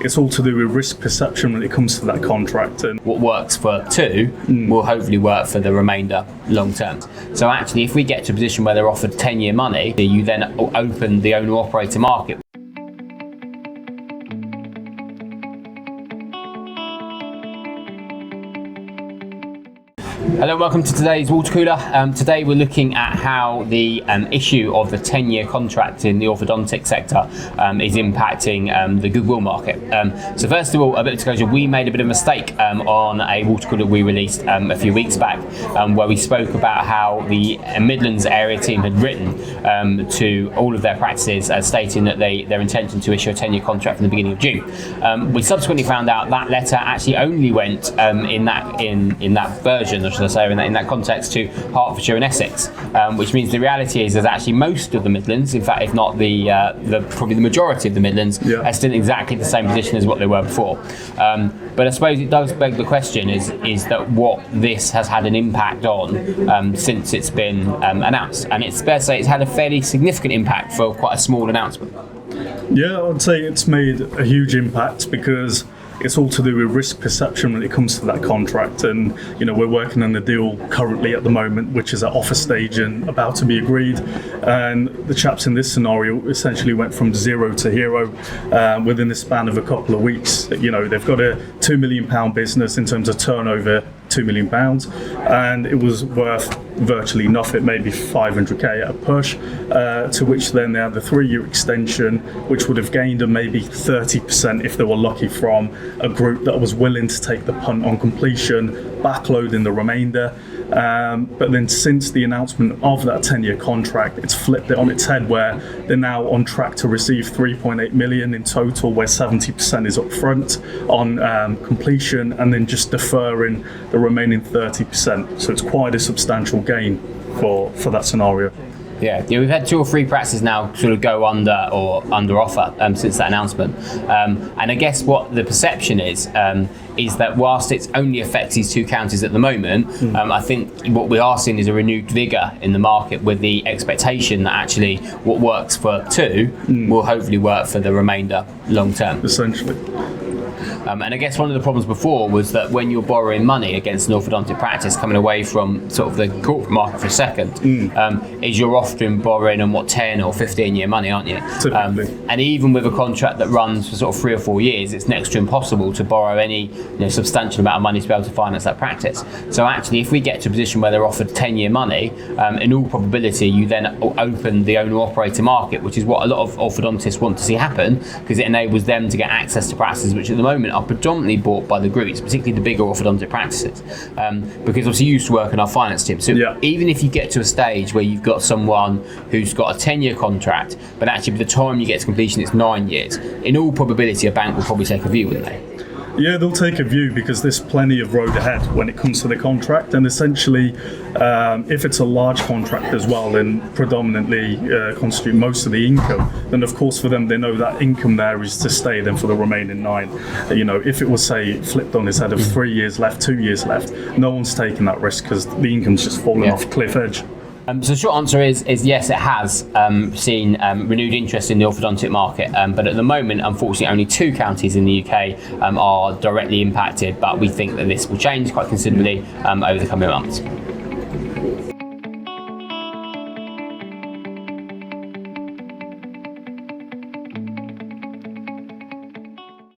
it's all to do with risk perception when it comes to that contract. And what works for two will hopefully work for the remainder long term. So actually, if we get to a position where they're offered 10-year money, you then open the owner-operator market. Hello and welcome to today's water cooler. Today we're looking at how the issue of the 10-year contract in the orthodontic sector is impacting the goodwill market. So first of all, a bit of disclosure, we made a bit of a mistake on a water cooler we released a few weeks back where we spoke about how the Midlands area team had written to all of their practices stating that their intention to issue a 10-year contract from the beginning of June. We subsequently found out that letter actually only went in that version, or should I say, in that context, to Hertfordshire and Essex, which means the reality is there's actually most of the Midlands, in fact, if not probably the majority of the Midlands, are still in exactly the same position as what they were before. But I suppose it does beg the question: is that what this has had an impact on since it's been announced? And it's fair to say it's had a fairly significant impact for quite a small announcement. Yeah, I would say it's made a huge impact because it's all to do with risk perception when it comes to that contract. And we're working on a deal currently at the moment which is at offer stage and about to be agreed, and the chaps in this scenario essentially went from zero to hero within the span of a couple of weeks. They've got a £2 million business in terms of turnover, £2 million, and it was worth virtually nothing, maybe 500k at a push, to which then they had the 3-year extension, which would have gained them maybe 30% if they were lucky from a group that was willing to take the punt on completion, backloading the remainder. But then since the announcement of that 10-year contract, it's flipped it on its head, where they're now on track to receive 3.8 million in total, where 70% is up front on completion, and then just deferring the remaining 30%. So it's quite a substantial gain for that scenario. Yeah, we've had 2 or 3 practices now sort of go under offer since that announcement, and I guess what the perception is that whilst it's only affects these 2 counties at the moment, I think what we are seeing is a renewed vigour in the market, with the expectation that actually what works for 2 will hopefully work for the remainder long term. Essentially. And I guess one of the problems before was that when you're borrowing money against an orthodontic practice, coming away from sort of the corporate market for a second, is you're often borrowing on 10 or 15-year money, aren't you? And even with a contract that runs for sort of 3 or 4 years, it's next to impossible to borrow any substantial amount of money to be able to finance that practice. So actually, if we get to a position where they're offered 10-year money, in all probability, you then open the owner-operator market, which is what a lot of orthodontists want to see happen, because it enables them to get access to practices which at the moment are predominantly bought by the groups, particularly the bigger orthodontic practices, because obviously you used to work in our finance team. So even if you get to a stage where you've got someone who's got a 10-year contract, but actually by the time you get to completion it's 9 years, in all probability a bank will probably take a view, wouldn't they? Yeah, they'll take a view because there's plenty of road ahead when it comes to the contract, and essentially if it's a large contract as well and predominantly constitute most of the income, then of course for them they know that income there is to stay then for the remaining 9. If it was, say, flipped on its head of 3 years left, 2 years left, no one's taking that risk because the income's just fallen off a cliff edge. So the short answer is yes, it has seen renewed interest in the orthodontic market, but at the moment, unfortunately, only 2 counties in the UK are directly impacted, but we think that this will change quite considerably over the coming months.